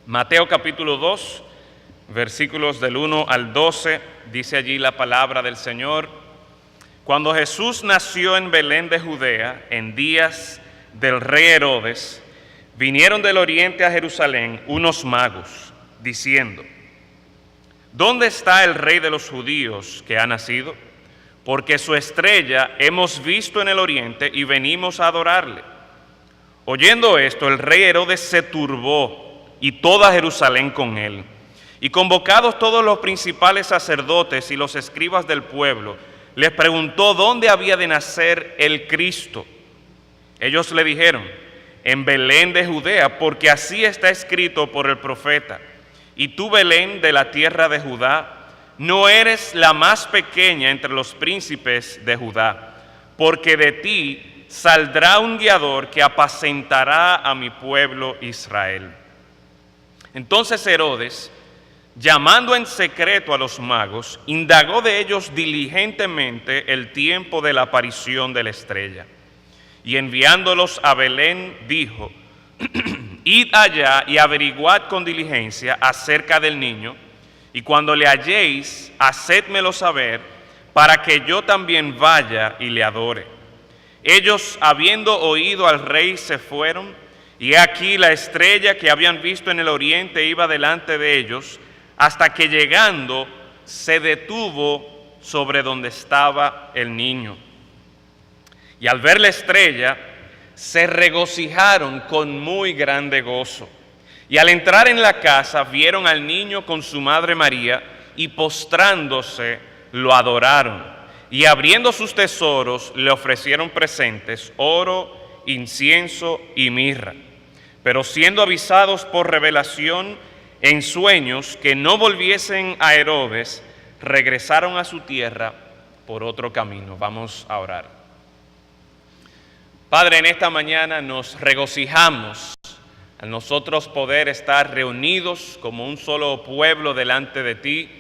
Mateo capítulo 2, versículos del 1 al 12, dice allí la palabra del Señor. Cuando Jesús nació en Belén de Judea, en días del rey Herodes, vinieron del oriente a Jerusalén unos magos, diciendo: ¿Dónde está el rey de los judíos que ha nacido? Porque su estrella hemos visto en el oriente y venimos a adorarle. Oyendo esto, el rey Herodes se turbó y toda Jerusalén con él. Y convocados todos los principales sacerdotes y los escribas del pueblo, les preguntó dónde había de nacer el Cristo. Ellos le dijeron: en Belén de Judea, porque así está escrito por el profeta: y tú, Belén, de la tierra de Judá, no eres la más pequeña entre los príncipes de Judá, porque de ti saldrá un guiador que apacentará a mi pueblo Israel. Entonces Herodes, llamando en secreto a los magos, indagó de ellos diligentemente el tiempo de la aparición de la estrella. Y enviándolos a Belén, dijo: id allá y averiguad con diligencia acerca del niño, y cuando le halléis, hacédmelo saber, para que yo también vaya y le adore. Ellos, habiendo oído al rey, se fueron, y he aquí la estrella que habían visto en el oriente iba delante de ellos, hasta que llegando se detuvo sobre donde estaba el niño. Y al ver la estrella, se regocijaron con muy grande gozo. Y al entrar en la casa, vieron al niño con su madre María, y postrándose, lo adoraron. Y abriendo sus tesoros, le ofrecieron presentes: oro, incienso y mirra. Pero siendo avisados por revelación en sueños que no volviesen a Herodes, regresaron a su tierra por otro camino. Vamos a orar. Padre, en esta mañana nos regocijamos al nosotros poder estar reunidos como un solo pueblo delante de ti,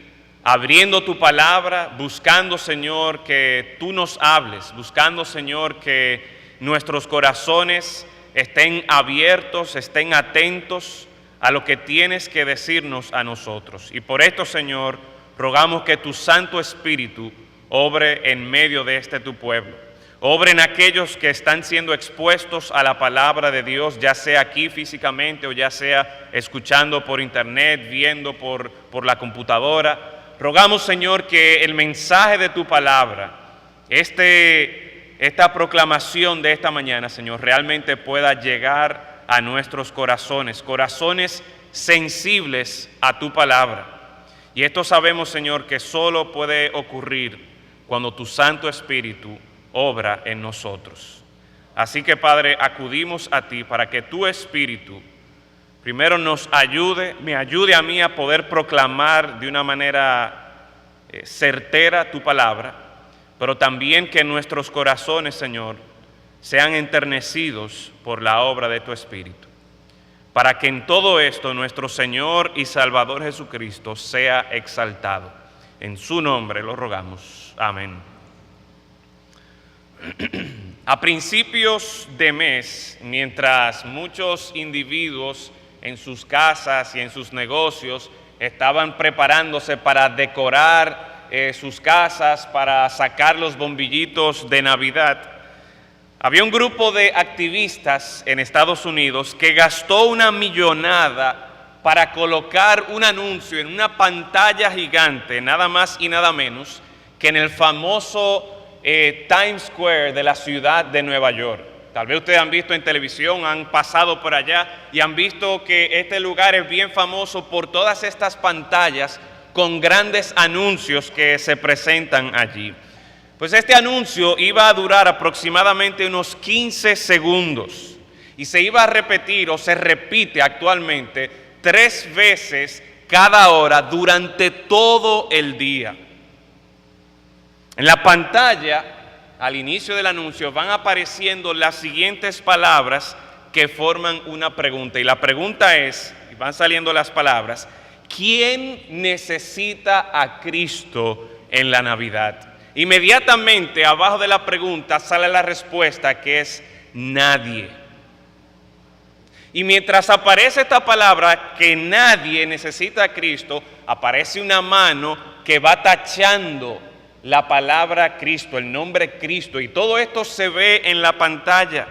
abriendo tu palabra, buscando, Señor, que tú nos hables, buscando, Señor, que nuestros corazones estén abiertos, estén atentos a lo que tienes que decirnos a nosotros. Y por esto, Señor, rogamos que tu Santo Espíritu obre en medio de este tu pueblo. Obre en aquellos que están siendo expuestos a la palabra de Dios, ya sea aquí físicamente o ya sea escuchando por internet, viendo por la computadora. Rogamos, Señor, que el mensaje de tu palabra, esta proclamación de esta mañana, Señor, realmente pueda llegar a nuestros corazones, corazones sensibles a tu palabra. Y esto sabemos, Señor, que solo puede ocurrir cuando tu Santo Espíritu obra en nosotros. Así que, Padre, acudimos a ti para que tu Espíritu primero nos ayude, me ayude a mí a poder proclamar de una manera certera tu palabra, pero también que nuestros corazones, Señor, sean enternecidos por la obra de tu Espíritu, para que en todo esto nuestro Señor y Salvador Jesucristo sea exaltado. En su nombre lo rogamos. Amén. A principios de mes, mientras muchos individuos en sus casas y en sus negocios estaban preparándose para decorar sus casas, para sacar los bombillitos de Navidad, había un grupo de activistas en Estados Unidos que gastó una millonada para colocar un anuncio en una pantalla gigante, nada más y nada menos que en el famoso Times Square de la ciudad de Nueva York. Tal vez ustedes han visto en televisión, han pasado por allá y han visto que este lugar es bien famoso por todas estas pantallas con grandes anuncios que se presentan allí. Pues este anuncio iba a durar aproximadamente unos 15 segundos y se iba a repetir o se repite actualmente 3 veces cada hora durante todo el día. En la pantalla, al inicio del anuncio, van apareciendo las siguientes palabras que forman una pregunta. Y la pregunta es, y van saliendo las palabras: ¿quién necesita a Cristo en la Navidad? Inmediatamente abajo de la pregunta sale la respuesta, que es nadie. Y mientras aparece esta palabra que nadie necesita a Cristo, aparece una mano que va tachando la palabra Cristo, el nombre Cristo, y todo esto se ve en la pantalla.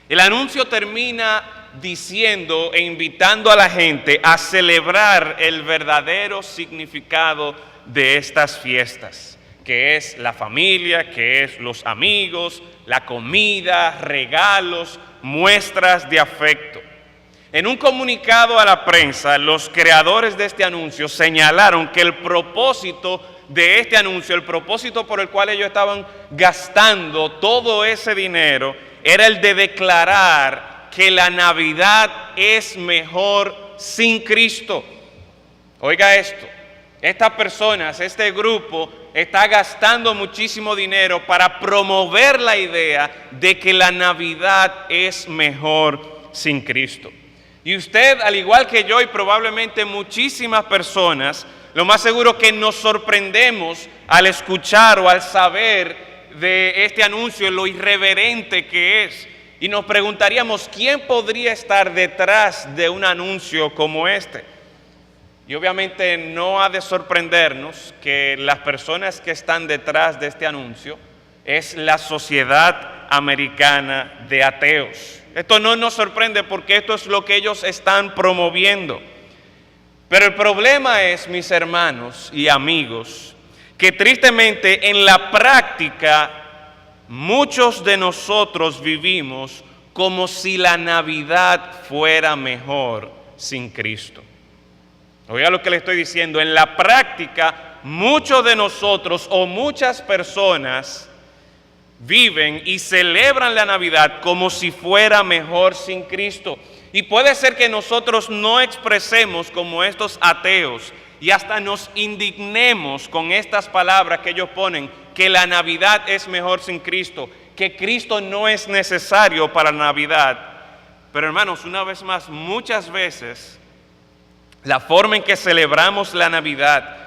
El anuncio termina diciendo e invitando a la gente a celebrar el verdadero significado de estas fiestas, que es la familia, que es los amigos, la comida, regalos, muestras de afecto. En un comunicado a la prensa, los creadores de este anuncio señalaron que el propósito de este anuncio, el propósito por el cual ellos estaban gastando todo ese dinero, era el de declarar que la Navidad es mejor sin Cristo. Oiga esto, estas personas, este grupo, está gastando muchísimo dinero para promover la idea de que la Navidad es mejor sin Cristo. Y usted, al igual que yo y probablemente muchísimas personas, lo más seguro que nos sorprendemos al escuchar o al saber de este anuncio, lo irreverente que es. Y nos preguntaríamos, ¿quién podría estar detrás de un anuncio como este? Y obviamente no ha de sorprendernos que las personas que están detrás de este anuncio es la Sociedad Americana de Ateos. Esto no nos sorprende porque esto es lo que ellos están promoviendo. Pero el problema es, mis hermanos y amigos, que tristemente en la práctica muchos de nosotros vivimos como si la Navidad fuera mejor sin Cristo. Oiga lo que le estoy diciendo, en la práctica muchos de nosotros o muchas personas viven y celebran la Navidad como si fuera mejor sin Cristo. Y puede ser que nosotros no expresemos como estos ateos y hasta nos indignemos con estas palabras que ellos ponen, que la Navidad es mejor sin Cristo, que Cristo no es necesario para la Navidad. Pero hermanos, una vez más, muchas veces la forma en que celebramos la Navidad,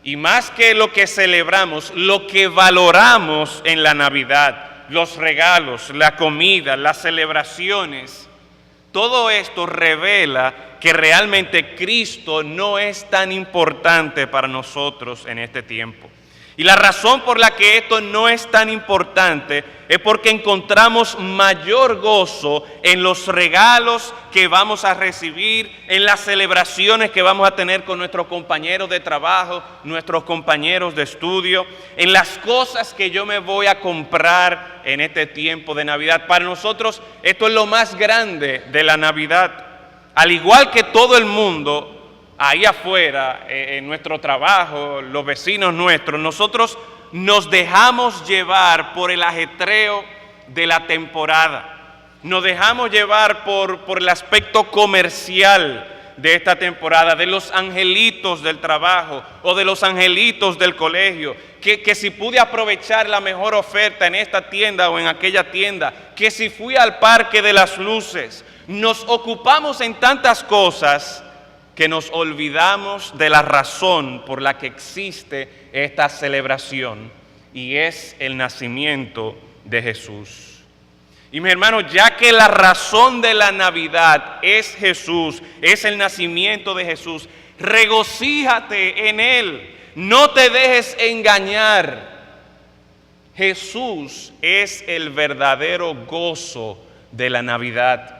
y más que lo que celebramos, lo que valoramos en la Navidad, los regalos, la comida, las celebraciones, todo esto revela que realmente Cristo no es tan importante para nosotros en este tiempo. Y la razón por la que esto no es tan importante es porque encontramos mayor gozo en los regalos que vamos a recibir, en las celebraciones que vamos a tener con nuestros compañeros de trabajo, nuestros compañeros de estudio, en las cosas que yo me voy a comprar en este tiempo de Navidad. Para nosotros esto es lo más grande de la Navidad. Al igual que todo el mundo, ahí afuera, en nuestro trabajo, los vecinos nuestros, nosotros nos dejamos llevar por el ajetreo de la temporada. Nos dejamos llevar por el aspecto comercial de esta temporada, de los angelitos del trabajo o de los angelitos del colegio, que si pude aprovechar la mejor oferta en esta tienda o en aquella tienda, que si fui al parque de las luces. Nos ocupamos en tantas cosas que nos olvidamos de la razón por la que existe esta celebración, y es el nacimiento de Jesús. Y mis hermanos, ya que la razón de la Navidad es Jesús, es el nacimiento de Jesús, regocíjate en Él, no te dejes engañar. Jesús es el verdadero gozo de la Navidad.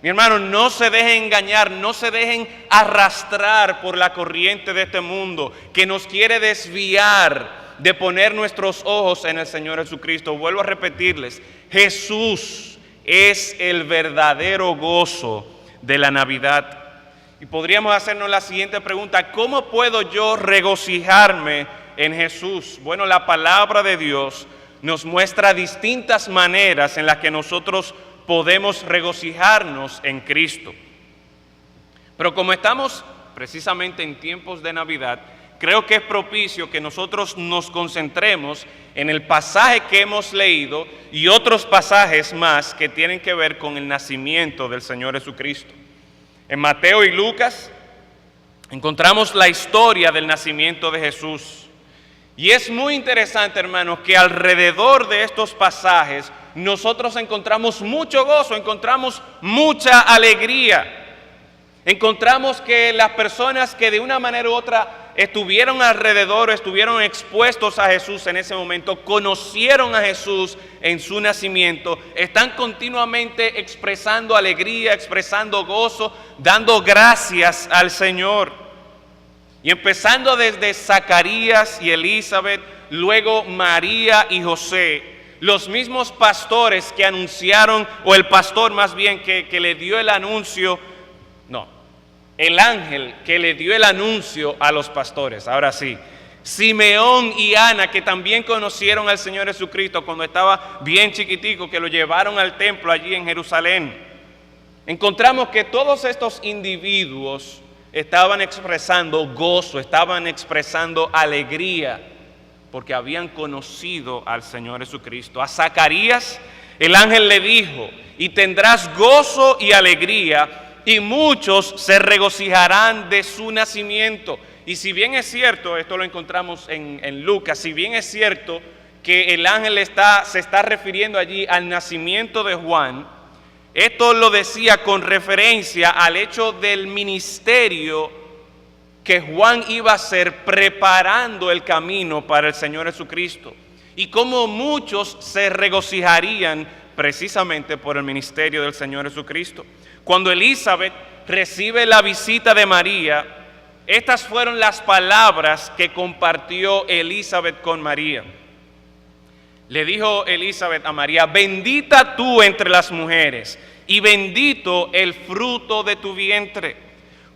Mi hermano, no se dejen engañar, no se dejen arrastrar por la corriente de este mundo que nos quiere desviar de poner nuestros ojos en el Señor Jesucristo. Vuelvo a repetirles, Jesús es el verdadero gozo de la Navidad. Y podríamos hacernos la siguiente pregunta: ¿cómo puedo yo regocijarme en Jesús? Bueno, la palabra de Dios nos muestra distintas maneras en las que nosotros podemos regocijarnos en Cristo. Pero como estamos precisamente en tiempos de Navidad, creo que es propicio que nosotros nos concentremos en el pasaje que hemos leído y otros pasajes más que tienen que ver con el nacimiento del Señor Jesucristo. En Mateo y Lucas encontramos la historia del nacimiento de Jesús. Y es muy interesante, hermanos, que alrededor de estos pasajes nosotros encontramos mucho gozo, encontramos mucha alegría. Encontramos que las personas que de una manera u otra estuvieron alrededor, estuvieron expuestos a Jesús en ese momento, conocieron a Jesús en su nacimiento, están continuamente expresando alegría, expresando gozo, dando gracias al Señor. Y empezando desde Zacarías y Elizabeth, luego María y José, los mismos pastores que anunciaron, o el pastor más bien que le dio el anuncio, el ángel que le dio el anuncio a los pastores. Ahora sí, Simeón y Ana, que también conocieron al Señor Jesucristo cuando estaba bien chiquitico, que lo llevaron al templo allí en Jerusalén. Encontramos que todos estos individuos estaban expresando gozo, estaban expresando alegría, porque habían conocido al Señor Jesucristo. A Zacarías el ángel le dijo: y tendrás gozo y alegría, y muchos se regocijarán de su nacimiento. Y si bien es cierto, esto lo encontramos en Lucas, si bien es cierto que el ángel se está refiriendo allí al nacimiento de Juan, esto lo decía con referencia al hecho del ministerio que Juan iba a hacer, preparando el camino para el Señor Jesucristo. Y cómo muchos se regocijarían precisamente por el ministerio del Señor Jesucristo. Cuando Elizabeth recibe la visita de María, estas fueron las palabras que compartió Elizabeth con María. Le dijo Elizabeth a María: bendita tú entre las mujeres, y bendito el fruto de tu vientre.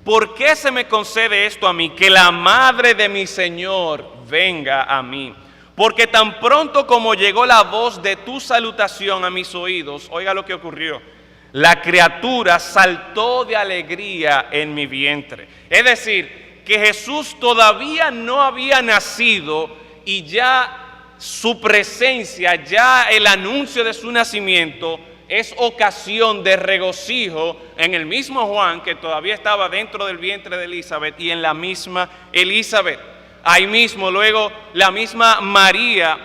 ¿Por qué se me concede esto a mí, que la madre de mi Señor venga a mí? Porque tan pronto como llegó la voz de tu salutación a mis oídos, oiga lo que ocurrió, la criatura saltó de alegría en mi vientre. Es decir, que Jesús todavía no había nacido y ya su presencia, ya el anuncio de su nacimiento es ocasión de regocijo en el mismo Juan, que todavía estaba dentro del vientre de Elizabeth, y en la misma Elizabeth. Ahí mismo, luego, la misma María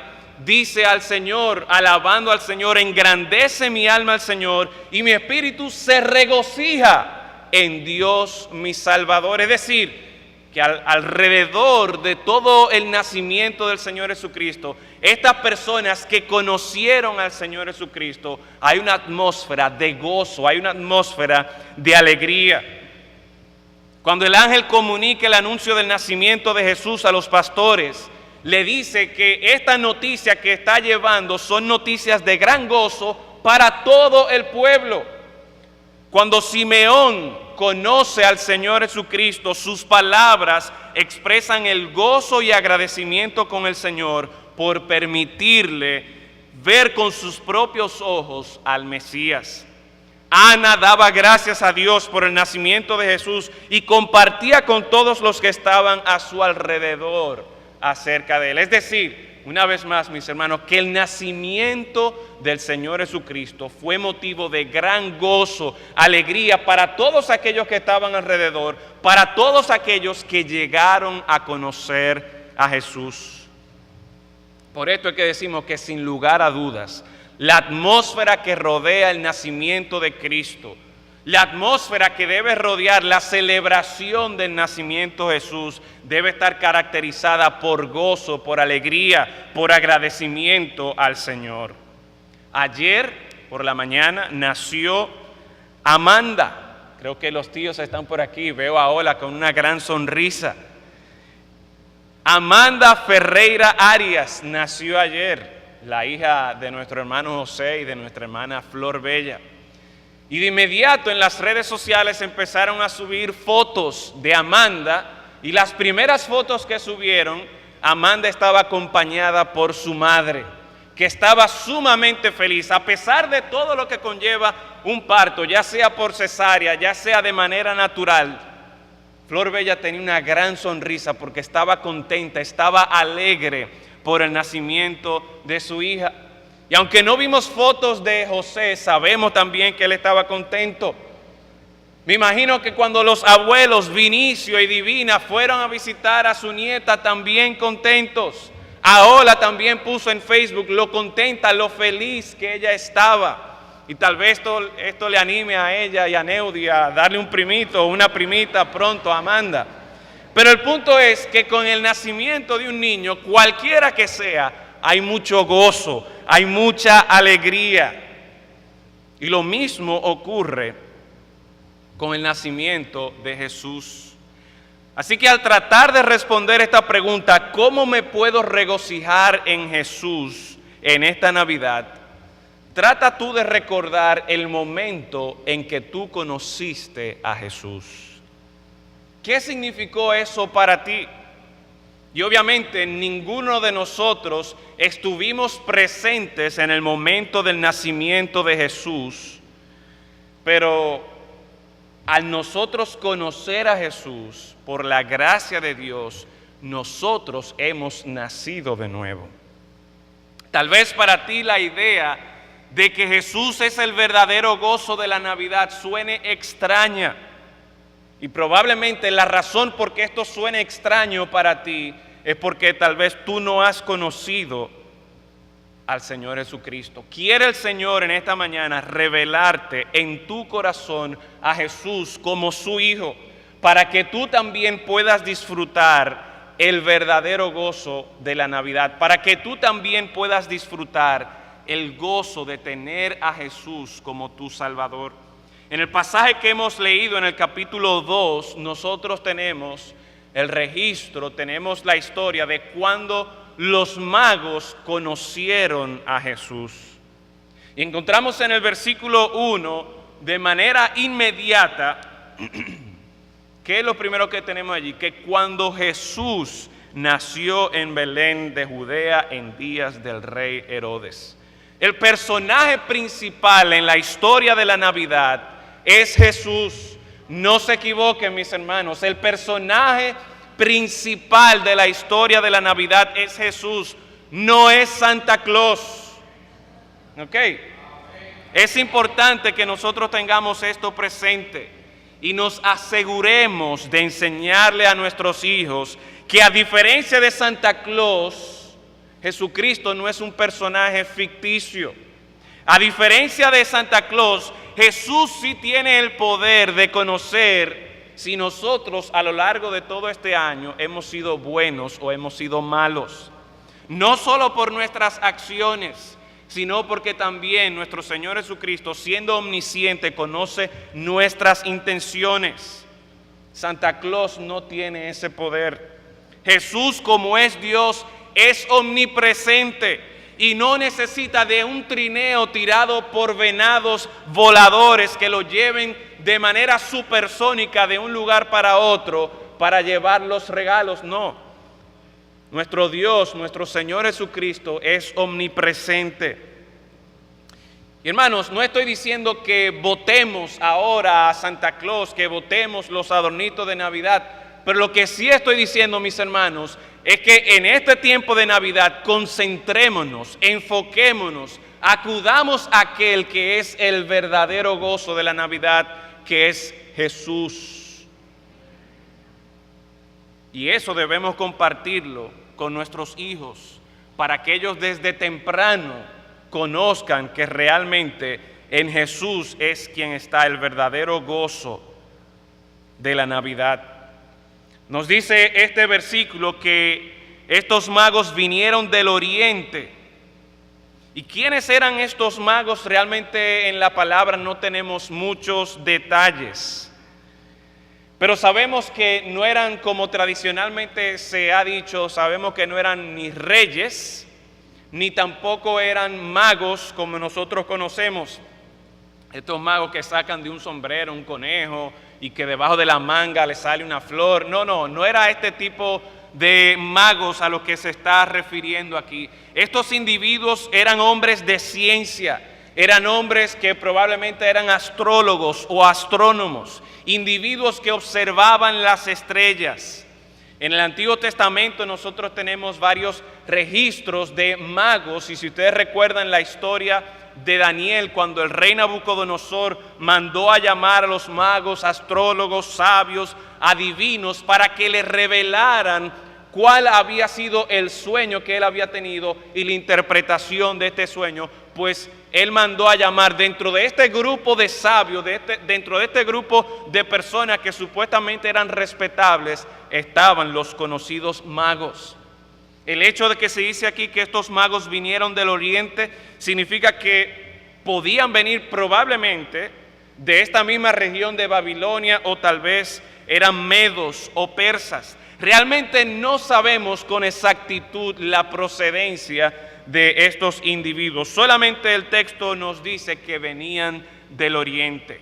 dice al Señor, alabando al Señor: engrandece mi alma al Señor, y mi espíritu se regocija en Dios mi Salvador. Es decir, que alrededor de todo el nacimiento del Señor Jesucristo, estas personas que conocieron al Señor Jesucristo, hay una atmósfera de gozo, hay una atmósfera de alegría. Cuando el ángel comunica el anuncio del nacimiento de Jesús a los pastores, le dice que esta noticia que está llevando son noticias de gran gozo para todo el pueblo. Cuando Simeón conoce al Señor Jesucristo, sus palabras expresan el gozo y agradecimiento con el Señor por permitirle ver con sus propios ojos al Mesías. Ana daba gracias a Dios por el nacimiento de Jesús y compartía con todos los que estaban a su alrededor acerca de él. Es decir, una vez más, mis hermanos, que el nacimiento del Señor Jesucristo fue motivo de gran gozo, alegría para todos aquellos que estaban alrededor, para todos aquellos que llegaron a conocer a Jesús. Por esto es que decimos que sin lugar a dudas, la atmósfera que rodea el nacimiento de Cristo, la atmósfera que debe rodear la celebración del nacimiento de Jesús, debe estar caracterizada por gozo, por alegría, por agradecimiento al Señor. Ayer por la mañana nació Amanda. Creo que los tíos están por aquí. Veo a Ola con una gran sonrisa. Amanda Ferreira Arias nació ayer, la hija de nuestro hermano José y de nuestra hermana Flor Bella. Y de inmediato en las redes sociales empezaron a subir fotos de Amanda, y las primeras fotos que subieron, Amanda estaba acompañada por su madre, que estaba sumamente feliz, a pesar de todo lo que conlleva un parto, ya sea por cesárea, ya sea de manera natural. Flor Bella tenía una gran sonrisa porque estaba contenta, estaba alegre por el nacimiento de su hija. Y aunque no vimos fotos de José, sabemos también que él estaba contento. Me imagino que cuando los abuelos Vinicio y Divina fueron a visitar a su nieta, también contentos, Aola también puso en Facebook lo contenta, lo feliz que ella estaba. Y tal vez esto le anime a ella y a Neudi a darle un primito o una primita pronto a Amanda. Pero el punto es que con el nacimiento de un niño, cualquiera que sea, hay mucho gozo, hay mucha alegría. Y lo mismo ocurre con el nacimiento de Jesús. Así que al tratar de responder esta pregunta, ¿cómo me puedo regocijar en Jesús en esta Navidad? Trata tú de recordar el momento en que tú conociste a Jesús. ¿Qué significó eso para ti? Y obviamente ninguno de nosotros estuvimos presentes en el momento del nacimiento de Jesús, pero al nosotros conocer a Jesús, por la gracia de Dios, nosotros hemos nacido de nuevo. Tal vez para ti la idea de que Jesús es el verdadero gozo de la Navidad suene extraña. Y probablemente la razón por qué esto suene extraño para ti es porque tal vez tú no has conocido al Señor Jesucristo. Quiere el Señor en esta mañana revelarte en tu corazón a Jesús como su Hijo, para que tú también puedas disfrutar el verdadero gozo de la Navidad, para que tú también puedas disfrutar el gozo de tener a Jesús como tu Salvador. En el pasaje que hemos leído en el capítulo 2, nosotros tenemos el registro, tenemos la historia de cuando los magos conocieron a Jesús. Y encontramos en el versículo 1, de manera inmediata, ¿qué es lo primero que tenemos allí? Que cuando Jesús nació en Belén de Judea en días del rey Herodes. El personaje principal en la historia de la Navidad es Jesús. No se equivoquen, mis hermanos. El personaje principal de la historia de la Navidad es Jesús. No es Santa Claus. ¿Ok? Es importante que nosotros tengamos esto presente y nos aseguremos de enseñarle a nuestros hijos que a diferencia de Santa Claus, Jesucristo no es un personaje ficticio. A diferencia de Santa Claus, Jesús sí tiene el poder de conocer si nosotros a lo largo de todo este año hemos sido buenos o hemos sido malos. No solo por nuestras acciones, sino porque también nuestro Señor Jesucristo, siendo omnisciente, conoce nuestras intenciones. Santa Claus no tiene ese poder. Jesús, como es Dios, es omnipresente y no necesita de un trineo tirado por venados voladores que lo lleven de manera supersónica de un lugar para otro para llevar los regalos. No. Nuestro Dios, nuestro Señor Jesucristo es omnipresente. Y hermanos, no estoy diciendo que votemos ahora a Santa Claus, que votemos los adornitos de Navidad, pero lo que sí estoy diciendo, mis hermanos, es que en este tiempo de Navidad concentrémonos, enfoquémonos, acudamos a aquel que es el verdadero gozo de la Navidad, que es Jesús. Y eso debemos compartirlo con nuestros hijos, para que ellos desde temprano conozcan que realmente en Jesús es quien está el verdadero gozo de la Navidad. Nos dice este versículo que estos magos vinieron del oriente. ¿Y quiénes eran estos magos? Realmente en la palabra no tenemos muchos detalles. Pero sabemos que no eran como tradicionalmente se ha dicho, sabemos que no eran ni reyes, ni tampoco eran magos como nosotros conocemos. Estos magos que sacan de un sombrero un conejo y que debajo de la manga le sale una flor. No era este tipo de magos a los que se está refiriendo aquí. Estos individuos eran hombres de ciencia, eran hombres que probablemente eran astrólogos o astrónomos, individuos que observaban las estrellas. En el Antiguo Testamento nosotros tenemos varios registros de magos, y si ustedes recuerdan la historia de Daniel, cuando el rey Nabucodonosor mandó a llamar a los magos, astrólogos, sabios, adivinos, para que le revelaran cuál había sido el sueño que él había tenido y la interpretación de este sueño, pues él mandó a llamar dentro de este grupo de sabios, dentro de este grupo de personas que supuestamente eran respetables, estaban los conocidos magos. El hecho de que se dice aquí que estos magos vinieron del oriente significa que podían venir probablemente de esta misma región de Babilonia, o tal vez eran medos o persas. Realmente no sabemos con exactitud la procedencia de estos individuos. Solamente el texto nos dice que venían del oriente.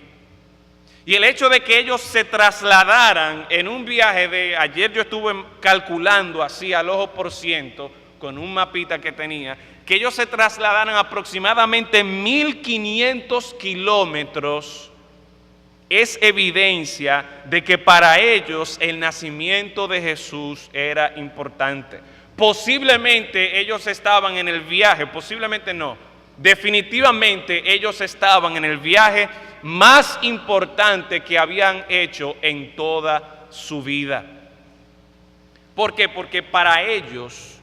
Y el hecho de que ellos se trasladaran en un viaje ayer yo estuve calculando así al ojo por ciento, con un mapita que tenía, que ellos se trasladaran aproximadamente 1500 kilómetros, es evidencia de que para ellos el nacimiento de Jesús era importante. Posiblemente ellos estaban en el viaje, posiblemente no, definitivamente ellos estaban en el viaje más importante que habían hecho en toda su vida. ¿Por qué? Porque para ellos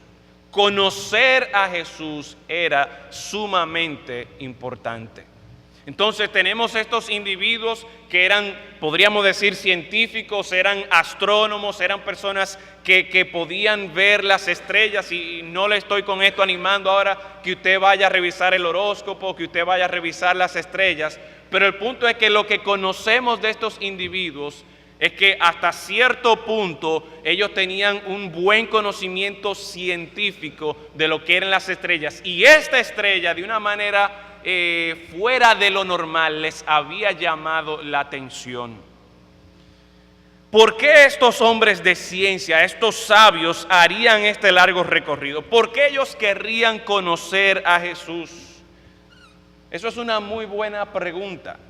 conocer a Jesús era sumamente importante. Entonces tenemos estos individuos que eran, podríamos decir, científicos, eran astrónomos, eran personas que podían ver las estrellas, y no le estoy con esto animando ahora que usted vaya a revisar el horóscopo, que usted vaya a revisar las estrellas, pero el punto es que lo que conocemos de estos individuos es que hasta cierto punto ellos tenían un buen conocimiento científico de lo que eran las estrellas, y esta estrella de una manera fuera de lo normal les había llamado la atención. ¿Por qué estos hombres de ciencia, estos sabios, harían este largo recorrido? ¿Por qué ellos querrían conocer a Jesús? Eso es una muy buena pregunta.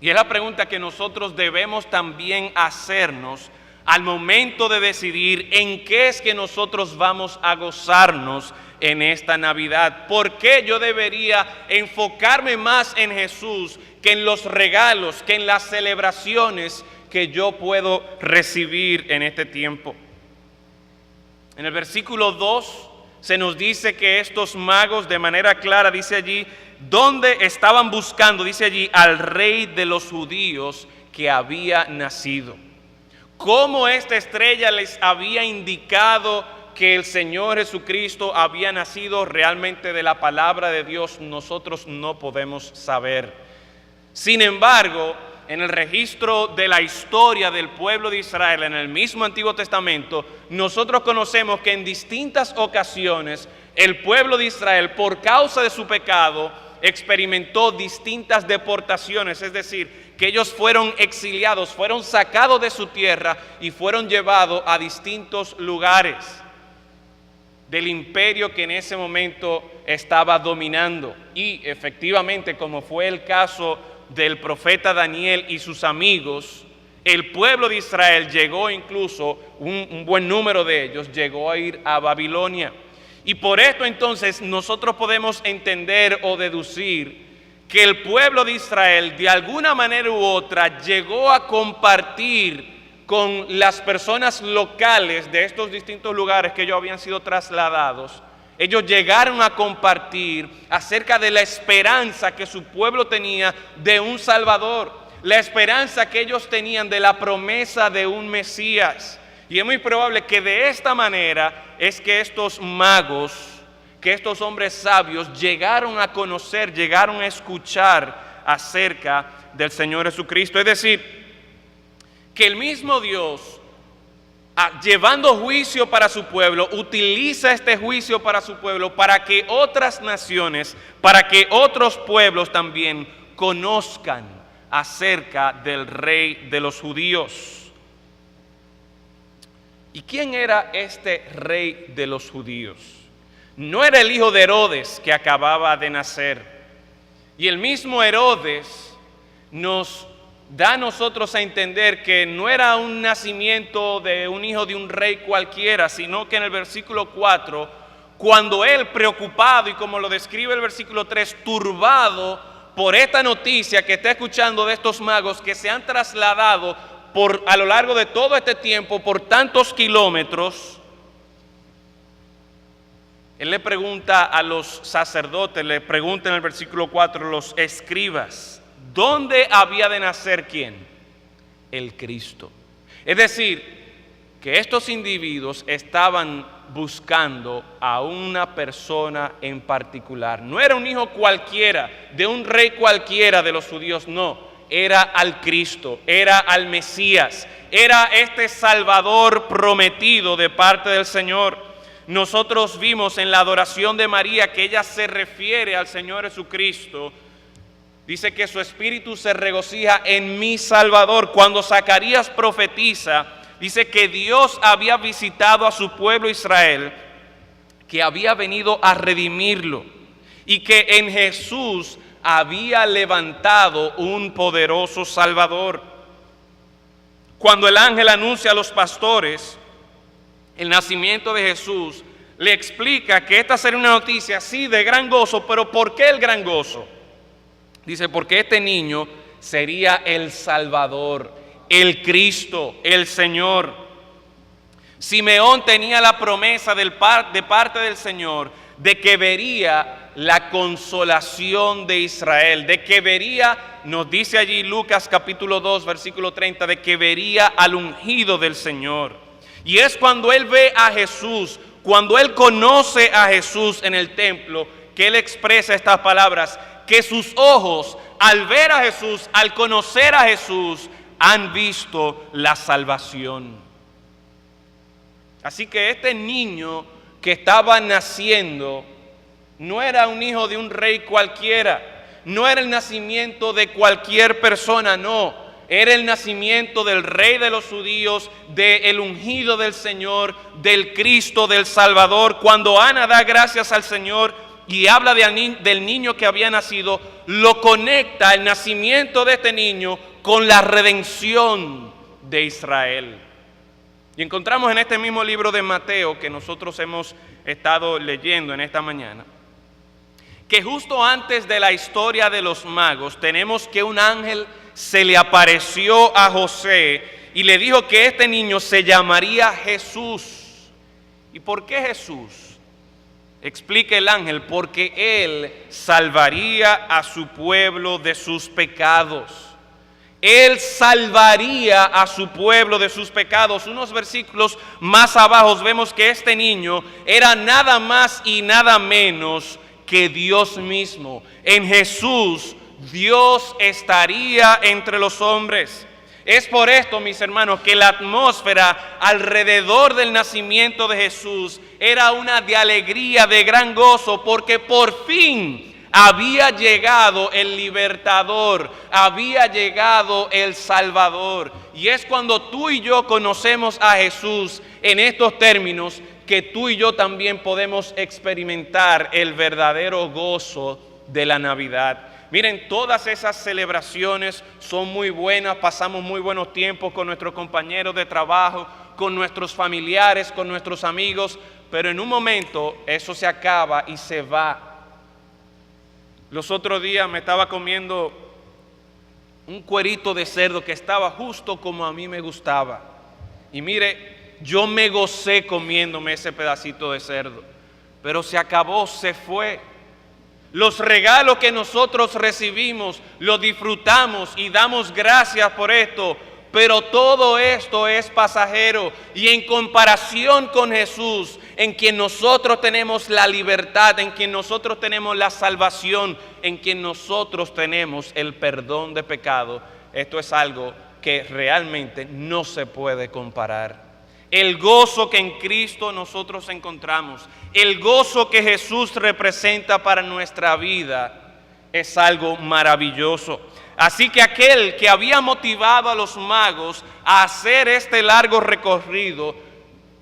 Y es la pregunta que nosotros debemos también hacernos al momento de decidir en qué es que nosotros vamos a gozarnos en esta Navidad. ¿Por qué yo debería enfocarme más en Jesús que en los regalos, que en las celebraciones que yo puedo recibir en este tiempo? En el versículo 2 se nos dice que estos magos, de manera clara, dice allí, ¿dónde estaban buscando? Dice allí, al rey de los judíos que había nacido. ¿Cómo esta estrella les había indicado que el Señor Jesucristo había nacido? Realmente de la palabra de Dios nosotros no podemos saber. Sin embargo, en el registro de la historia del pueblo de Israel, en el mismo Antiguo Testamento, nosotros conocemos que en distintas ocasiones el pueblo de Israel, por causa de su pecado, experimentó distintas deportaciones, es decir, que ellos fueron exiliados, fueron sacados de su tierra y fueron llevados a distintos lugares del imperio que en ese momento estaba dominando. Y efectivamente, como fue el caso del profeta Daniel y sus amigos, el pueblo de Israel llegó, incluso un buen número de ellos llegó a ir a Babilonia. Y por esto entonces nosotros podemos entender o deducir que el pueblo de Israel de alguna manera u otra llegó a compartir con las personas locales de estos distintos lugares que ellos habían sido trasladados. Ellos llegaron a compartir acerca de la esperanza que su pueblo tenía de un Salvador, la esperanza que ellos tenían de la promesa de un Mesías. Y es muy probable que de esta manera es que estos magos, que estos hombres sabios llegaron a conocer, llegaron a escuchar acerca del Señor Jesucristo. Es decir, que el mismo Dios, llevando juicio para su pueblo, utiliza este juicio para su pueblo para que otras naciones, para que otros pueblos también conozcan acerca del Rey de los judíos. ¿Y quién era este Rey de los judíos? No era el hijo de Herodes que acababa de nacer. Y el mismo Herodes nos da a nosotros a entender que no era un nacimiento de un hijo de un rey cualquiera, sino que en el versículo 4, cuando él, preocupado, y como lo describe el versículo 3, turbado por esta noticia que está escuchando de estos magos que se han trasladado a lo largo de todo este tiempo por tantos kilómetros, Él le pregunta a los sacerdotes, le pregunta en el versículo 4, los escribas, ¿dónde había de nacer quién? El Cristo. Es decir, que estos individuos estaban buscando a una persona en particular. No era un hijo cualquiera, de un rey cualquiera de los judíos, no. Era al Cristo, era al Mesías, era este Salvador prometido de parte del Señor. Nosotros vimos en la adoración de María que ella se refiere al Señor Jesucristo. Dice que su espíritu se regocija en mi Salvador. Cuando Zacarías profetiza, dice que Dios había visitado a su pueblo Israel, que había venido a redimirlo y que en Jesús había levantado un poderoso Salvador. Cuando el ángel anuncia a los pastores el nacimiento de Jesús, le explica que esta sería una noticia, sí, de gran gozo, pero ¿por qué el gran gozo? Dice, porque este niño sería el Salvador, el Cristo, el Señor. Simeón tenía la promesa de parte del Señor de que vería la consolación de Israel, de que vería, nos dice allí Lucas capítulo 2, versículo 30, de que vería al ungido del Señor. Y es cuando él ve a Jesús, cuando él conoce a Jesús en el templo, que él expresa estas palabras, que sus ojos, al ver a Jesús, al conocer a Jesús, han visto la salvación. Así que este niño que estaba naciendo no era un hijo de un rey cualquiera, no era el nacimiento de cualquier persona, no. Era el nacimiento del Rey de los judíos, del ungido del Señor, del Cristo, del Salvador. Cuando Ana da gracias al Señor y habla del niño que había nacido, lo conecta el nacimiento de este niño con la redención de Israel. Y encontramos en este mismo libro de Mateo que nosotros hemos estado leyendo en esta mañana, que justo antes de la historia de los magos tenemos que un ángel se le apareció a José y le dijo que este niño se llamaría Jesús. ¿Y por qué Jesús? Explica el ángel, porque él salvaría a su pueblo de sus pecados. Él salvaría a su pueblo de sus pecados. Unos versículos más abajo vemos que este niño era nada más y nada menos que Dios mismo. En Jesús Dios estaría entre los hombres. Es por esto, mis hermanos, que la atmósfera alrededor del nacimiento de Jesús era una de alegría, de gran gozo, porque por fin había llegado el libertador, había llegado el Salvador. Y es cuando tú y yo conocemos a Jesús en estos términos que tú y yo también podemos experimentar el verdadero gozo de la Navidad. Miren, todas esas celebraciones son muy buenas, pasamos muy buenos tiempos con nuestros compañeros de trabajo, con nuestros familiares, con nuestros amigos, pero en un momento eso se acaba y se va. Los otros días me estaba comiendo un cuerito de cerdo que estaba justo como a mí me gustaba. Y mire, yo me gocé comiéndome ese pedacito de cerdo, pero se acabó, se fue. Los regalos que nosotros recibimos, los disfrutamos y damos gracias por esto, pero todo esto es pasajero y en comparación con Jesús, en quien nosotros tenemos la libertad, en quien nosotros tenemos la salvación, en quien nosotros tenemos el perdón de pecado, esto es algo que realmente no se puede comparar. El gozo que en Cristo nosotros encontramos, el gozo que Jesús representa para nuestra vida, es algo maravilloso. Así que aquel que había motivado a los magos a hacer este largo recorrido,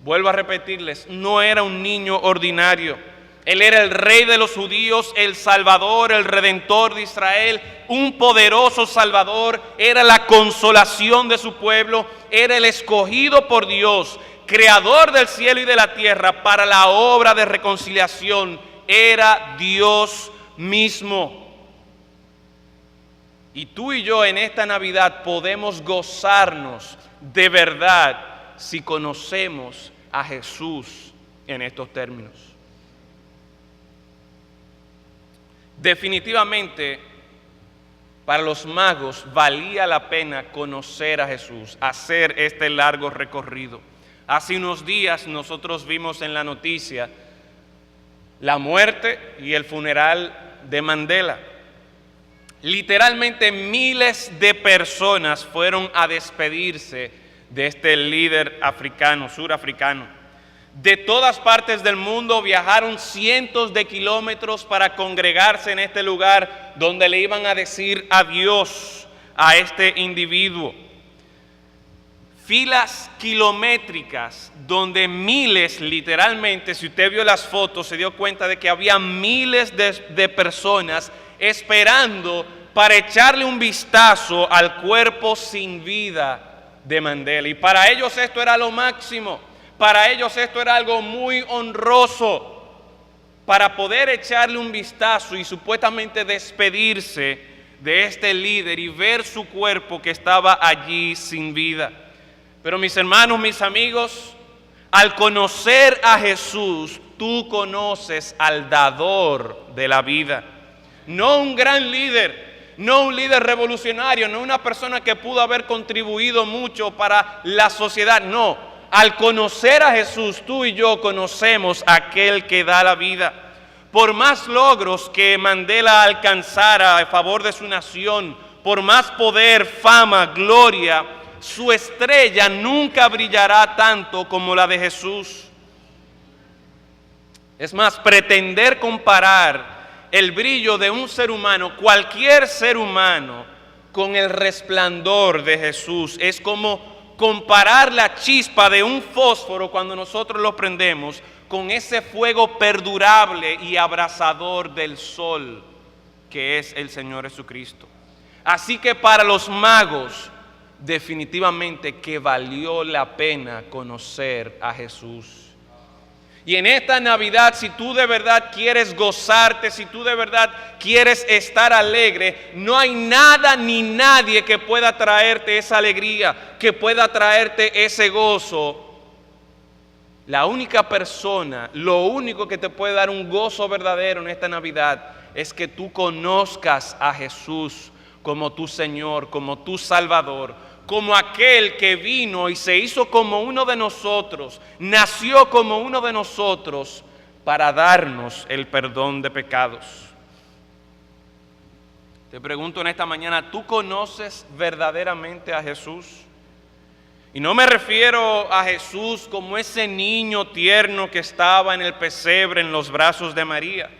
vuelvo a repetirles, no era un niño ordinario. Él era el Rey de los judíos, el Salvador, el Redentor de Israel, un poderoso Salvador, era la consolación de su pueblo, era el escogido por Dios, creador del cielo y de la tierra para la obra de reconciliación, era Dios mismo. Y tú y yo en esta Navidad podemos gozarnos de verdad si conocemos a Jesús en estos términos. Definitivamente, para los magos valía la pena conocer a Jesús, hacer este largo recorrido. Hace unos días nosotros vimos en la noticia la muerte y el funeral de Mandela. Literalmente miles de personas fueron a despedirse de este líder africano, surafricano. De todas partes del mundo viajaron cientos de kilómetros para congregarse en este lugar donde le iban a decir adiós a este individuo. Filas kilométricas donde miles, literalmente, si usted vio las fotos, se dio cuenta de que había miles de personas esperando para echarle un vistazo al cuerpo sin vida de Mandela. Y para ellos esto era lo máximo, para ellos esto era algo muy honroso, para poder echarle un vistazo y supuestamente despedirse de este líder y ver su cuerpo que estaba allí sin vida. Pero mis hermanos, mis amigos, al conocer a Jesús, tú conoces al dador de la vida. No un gran líder, no un líder revolucionario, no una persona que pudo haber contribuido mucho para la sociedad. No, al conocer a Jesús, tú y yo conocemos a aquel que da la vida. Por más logros que Mandela alcanzara a favor de su nación, por más poder, fama, gloria, su estrella nunca brillará tanto como la de Jesús. Es más, pretender comparar el brillo de un ser humano, cualquier ser humano, con el resplandor de Jesús, es como comparar la chispa de un fósforo cuando nosotros lo prendemos con ese fuego perdurable y abrasador del sol que es el Señor Jesucristo. Así que para los magos, definitivamente que valió la pena conocer a Jesús. Y en esta Navidad, si tú de verdad quieres gozarte, si tú de verdad quieres estar alegre, no hay nada ni nadie que pueda traerte esa alegría, que pueda traerte ese gozo. La única persona, lo único que te puede dar un gozo verdadero en esta Navidad es que tú conozcas a Jesús como tu Señor, como tu Salvador, como aquel que vino y se hizo como uno de nosotros, nació como uno de nosotros para darnos el perdón de pecados. Te pregunto en esta mañana, ¿tú conoces verdaderamente a Jesús? Y no me refiero a Jesús como ese niño tierno que estaba en el pesebre en los brazos de María,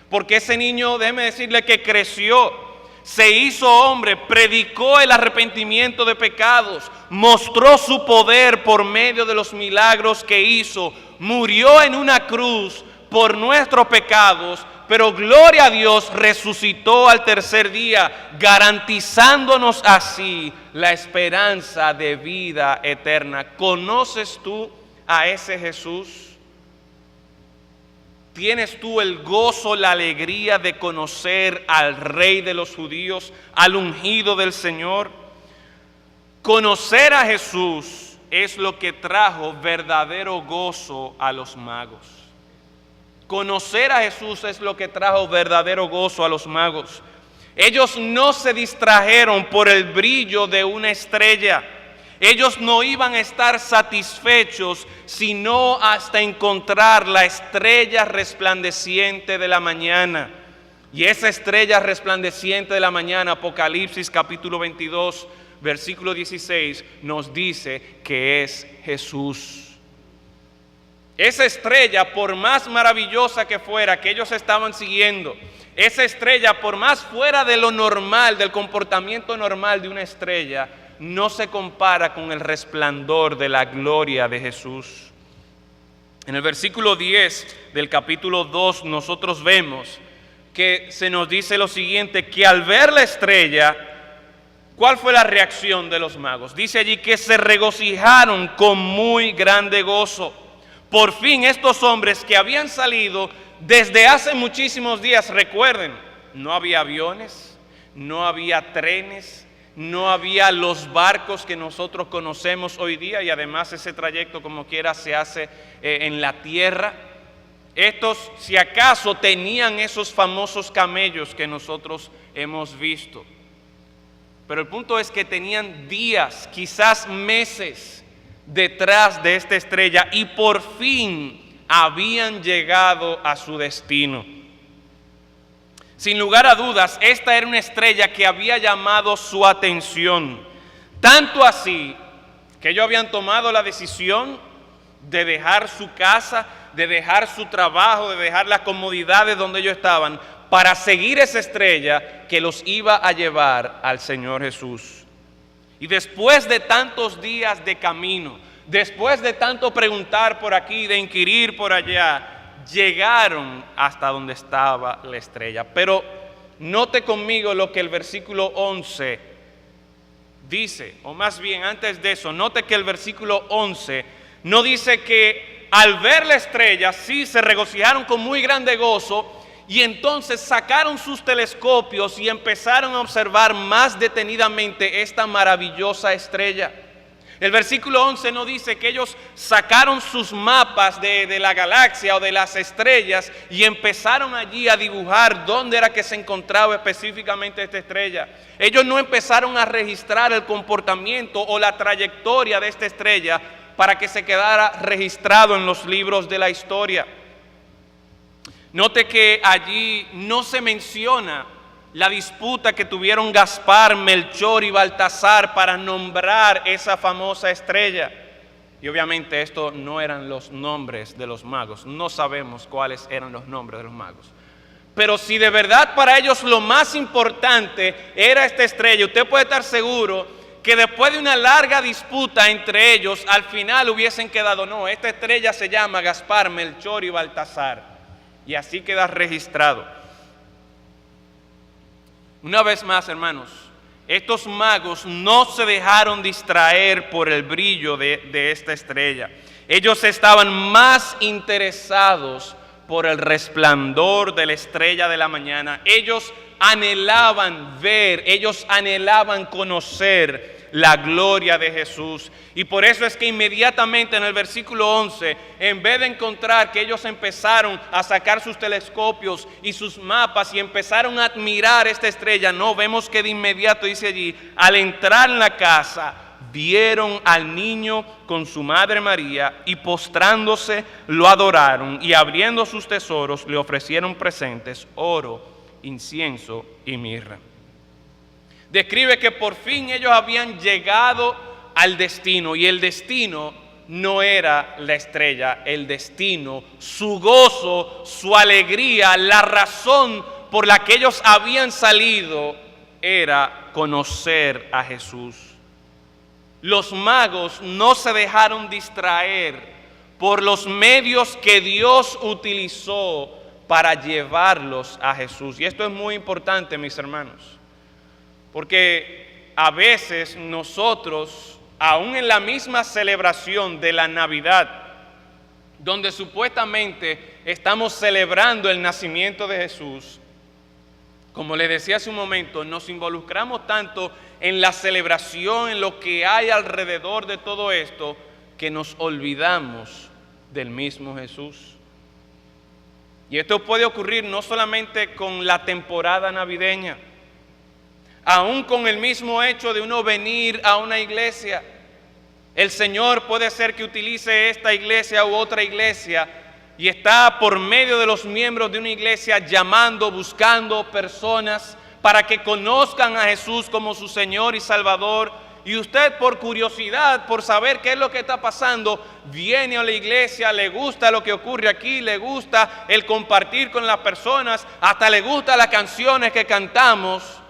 porque ese niño, déjeme decirle que creció, se hizo hombre, predicó el arrepentimiento de pecados, mostró su poder por medio de los milagros que hizo, murió en una cruz por nuestros pecados, pero gloria a Dios, resucitó al tercer día, garantizándonos así la esperanza de vida eterna. ¿Conoces tú a ese Jesús? ¿Tienes tú el gozo, la alegría de conocer al Rey de los judíos, al ungido del Señor? Conocer a Jesús es lo que trajo verdadero gozo a los magos. Conocer a Jesús es lo que trajo verdadero gozo a los magos. Ellos no se distrajeron por el brillo de una estrella. Ellos no iban a estar satisfechos sino hasta encontrar la estrella resplandeciente de la mañana. Y esa estrella resplandeciente de la mañana, Apocalipsis capítulo 22, versículo 16, nos dice que es Jesús. Esa estrella, por más maravillosa que fuera, que ellos estaban siguiendo, esa estrella, por más fuera de lo normal, del comportamiento normal de una estrella, no se compara con el resplandor de la gloria de Jesús. En el versículo 10 del capítulo 2 nosotros vemos que se nos dice lo siguiente, que al ver la estrella, ¿cuál fue la reacción de los magos? Dice allí que se regocijaron con muy grande gozo. Por fin estos hombres que habían salido desde hace muchísimos días, recuerden, no había aviones, no había trenes, no había los barcos que nosotros conocemos hoy día y además ese trayecto como quiera se hace en la tierra. Estos, si acaso, tenían esos famosos camellos que nosotros hemos visto. Pero el punto es que tenían días, quizás meses, detrás de esta estrella y por fin habían llegado a su destino. Sin lugar a dudas, esta era una estrella que había llamado su atención. Tanto así que ellos habían tomado la decisión de dejar su casa, de dejar su trabajo, de dejar las comodidades donde ellos estaban, para seguir esa estrella que los iba a llevar al Señor Jesús. Y después de tantos días de camino, después de tanto preguntar por aquí, de inquirir por allá, llegaron hasta donde estaba la estrella. Pero note conmigo lo que el versículo 11 dice, o más bien antes de eso, note que el versículo 11 no dice que al ver la estrella, sí se regocijaron con muy grande gozo, y entonces sacaron sus telescopios y empezaron a observar más detenidamente esta maravillosa estrella. El versículo 11 no dice que ellos sacaron sus mapas de la galaxia o de las estrellas y empezaron allí a dibujar dónde era que se encontraba específicamente esta estrella. Ellos no empezaron a registrar el comportamiento o la trayectoria de esta estrella para que se quedara registrado en los libros de la historia. Note que allí no se menciona la disputa que tuvieron Gaspar, Melchor y Baltasar para nombrar esa famosa estrella. Y obviamente estos no eran los nombres de los magos, no sabemos cuáles eran los nombres de los magos. Pero si de verdad para ellos lo más importante era esta estrella, usted puede estar seguro que después de una larga disputa entre ellos, al final hubiesen quedado, no, esta estrella se llama Gaspar, Melchor y Baltasar. Y así queda registrado. Una vez más, hermanos, estos magos no se dejaron distraer por el brillo de esta estrella. Ellos estaban más interesados por el resplandor de la estrella de la mañana. Ellos anhelaban ver, ellos anhelaban conocer la gloria de Jesús. Y por eso es que inmediatamente en el versículo 11, en vez de encontrar que ellos empezaron a sacar sus telescopios y sus mapas y empezaron a admirar esta estrella, no, vemos que de inmediato dice allí, al entrar en la casa, vieron al niño con su madre María y postrándose lo adoraron y abriendo sus tesoros le ofrecieron presentes, oro, incienso y mirra. Describe que por fin ellos habían llegado al destino y el destino no era la estrella, el destino, su gozo, su alegría, la razón por la que ellos habían salido era conocer a Jesús. Los magos no se dejaron distraer por los medios que Dios utilizó para llevarlos a Jesús. Y esto es muy importante, mis hermanos. Porque a veces nosotros, aún en la misma celebración de la Navidad, donde supuestamente estamos celebrando el nacimiento de Jesús, como les decía hace un momento, nos involucramos tanto en la celebración, en lo que hay alrededor de todo esto, que nos olvidamos del mismo Jesús. Y esto puede ocurrir no solamente con la temporada navideña, aún con el mismo hecho de uno venir a una iglesia. El Señor puede ser que utilice esta iglesia u otra iglesia y está por medio de los miembros de una iglesia llamando, buscando personas para que conozcan a Jesús como su Señor y Salvador. Y usted, por curiosidad, por saber qué es lo que está pasando, viene a la iglesia, le gusta lo que ocurre aquí, le gusta el compartir con las personas, hasta le gustan las canciones que cantamos.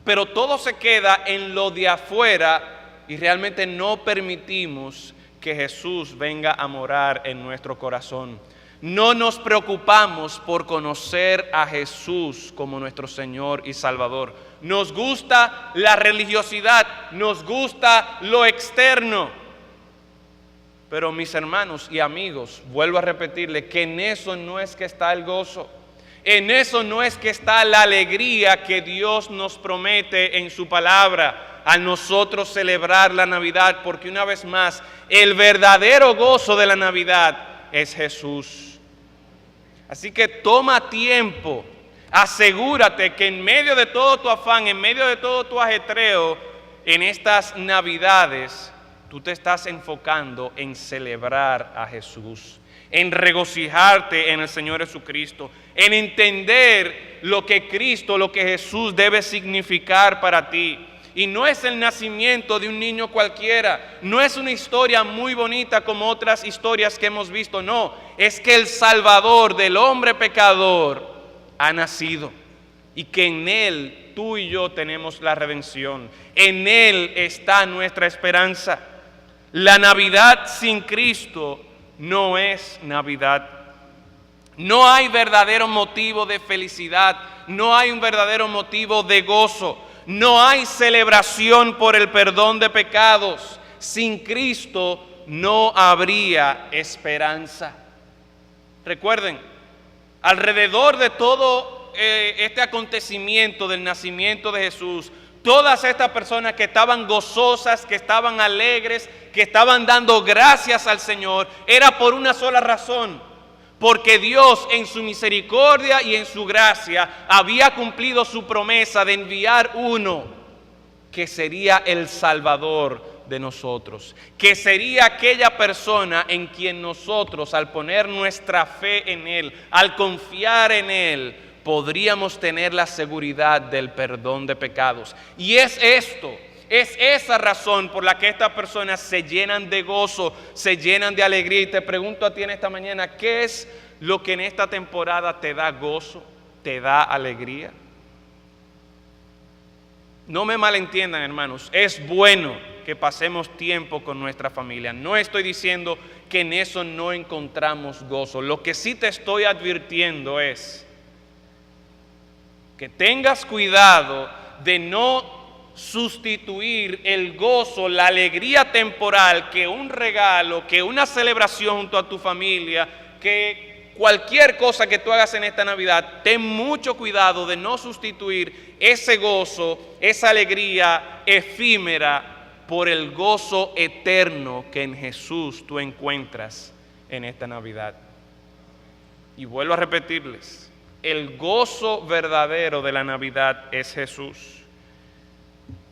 Pero todo se queda en lo de afuera y realmente no permitimos que Jesús venga a morar en nuestro corazón. No nos preocupamos por conocer a Jesús como nuestro Señor y Salvador. Nos gusta la religiosidad, nos gusta lo externo. Pero mis hermanos y amigos, vuelvo a repetirle que en eso no es que está el gozo. En eso no es que está la alegría que Dios nos promete en su palabra a nosotros celebrar la Navidad, porque una vez más, el verdadero gozo de la Navidad es Jesús. Así que toma tiempo, asegúrate que en medio de todo tu afán, en medio de todo tu ajetreo, en estas Navidades, tú te estás enfocando en celebrar a Jesús, en regocijarte en el Señor Jesucristo, en entender lo que Cristo, lo que Jesús debe significar para ti. Y no es el nacimiento de un niño cualquiera, no es una historia muy bonita como otras historias que hemos visto, no, es que el Salvador del hombre pecador ha nacido y que en Él tú y yo tenemos la redención, en Él está nuestra esperanza. La Navidad sin Cristo no es Navidad. No hay verdadero motivo de felicidad, no hay un verdadero motivo de gozo. No hay celebración por el perdón de pecados. Sin Cristo no habría esperanza. Recuerden, alrededor de todo este acontecimiento del nacimiento de Jesús, todas estas personas que estaban gozosas, que estaban alegres, que estaban dando gracias al Señor, era por una sola razón. Porque Dios en su misericordia y en su gracia había cumplido su promesa de enviar uno que sería el Salvador de nosotros, que sería aquella persona en quien nosotros, al poner nuestra fe en Él, al confiar en Él, podríamos tener la seguridad del perdón de pecados. Y es esa razón por la que estas personas se llenan de gozo, se llenan de alegría. Y te pregunto a ti en esta mañana, ¿qué es lo que en esta temporada te da gozo, te da alegría? No me malentiendan, hermanos, es bueno que pasemos tiempo con nuestra familia. No estoy diciendo que en eso no encontramos gozo. Lo que sí te estoy advirtiendo es que tengas cuidado de no sustituir el gozo, la alegría temporal que un regalo, que una celebración junto a tu familia, que cualquier cosa que tú hagas en esta Navidad, ten mucho cuidado de no sustituir ese gozo, esa alegría efímera por el gozo eterno que en Jesús tú encuentras en esta Navidad. Y vuelvo a repetirles, el gozo verdadero de la Navidad es Jesús.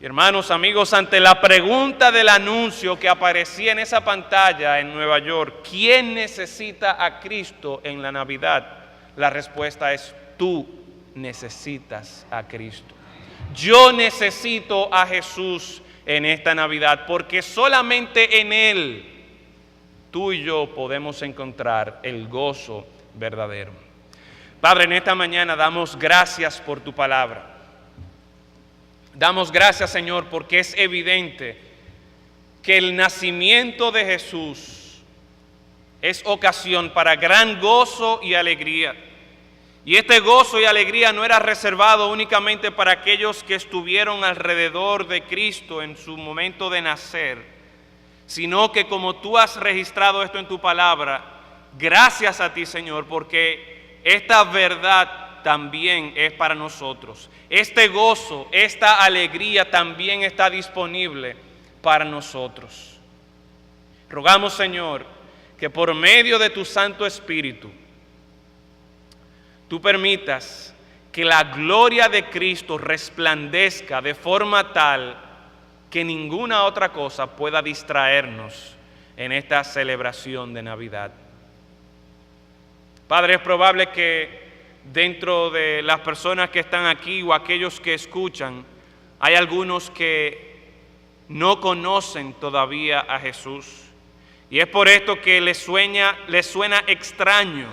Hermanos, amigos, ante la pregunta del anuncio que aparecía en esa pantalla en Nueva York, ¿quién necesita a Cristo en la Navidad? La respuesta es: tú necesitas a Cristo. Yo necesito a Jesús en esta Navidad, porque solamente en Él tú y yo podemos encontrar el gozo verdadero. Padre, en esta mañana damos gracias por tu palabra. Damos gracias, Señor, porque es evidente que el nacimiento de Jesús es ocasión para gran gozo y alegría. Y este gozo y alegría no era reservado únicamente para aquellos que estuvieron alrededor de Cristo en su momento de nacer, sino que, como tú has registrado esto en tu palabra, gracias a ti, Señor, porque esta verdad también es para nosotros. Este gozo, esta alegría también está disponible para nosotros. Rogamos, Señor, que por medio de tu Santo Espíritu, tú permitas que la gloria de Cristo resplandezca de forma tal que ninguna otra cosa pueda distraernos en esta celebración de Navidad. Padre, es probable que dentro de las personas que están aquí o aquellos que escuchan, hay algunos que no conocen todavía a Jesús. Y es por esto que les suena extraño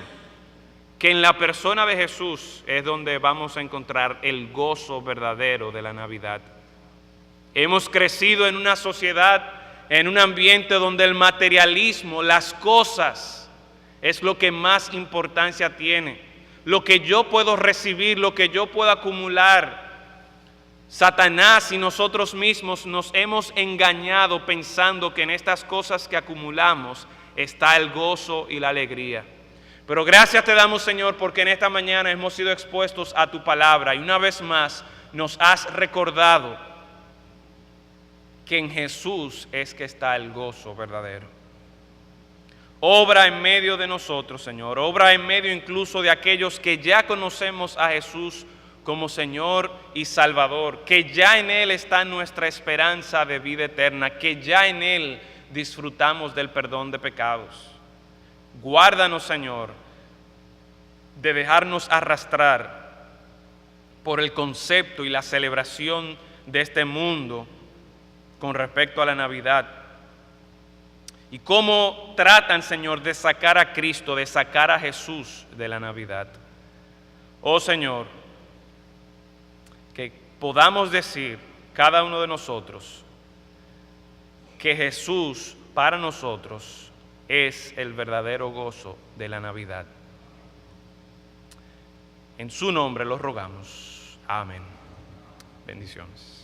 que en la persona de Jesús es donde vamos a encontrar el gozo verdadero de la Navidad. Hemos crecido en una sociedad, en un ambiente donde el materialismo, las cosas, es lo que más importancia tiene. Lo que yo puedo recibir, lo que yo puedo acumular. Satanás y nosotros mismos nos hemos engañado pensando que en estas cosas que acumulamos está el gozo y la alegría. Pero gracias te damos, Señor, porque en esta mañana hemos sido expuestos a tu palabra y una vez más nos has recordado que en Jesús es que está el gozo verdadero. Obra en medio de nosotros, Señor. Obra en medio incluso de aquellos que ya conocemos a Jesús como Señor y Salvador, que ya en Él está nuestra esperanza de vida eterna, que ya en Él disfrutamos del perdón de pecados. Guárdanos, Señor, de dejarnos arrastrar por el concepto y la celebración de este mundo con respecto a la Navidad. Y cómo tratan, Señor, de sacar a Cristo, de sacar a Jesús de la Navidad. Oh Señor, que podamos decir cada uno de nosotros que Jesús para nosotros es el verdadero gozo de la Navidad. En su nombre lo rogamos. Amén. Bendiciones.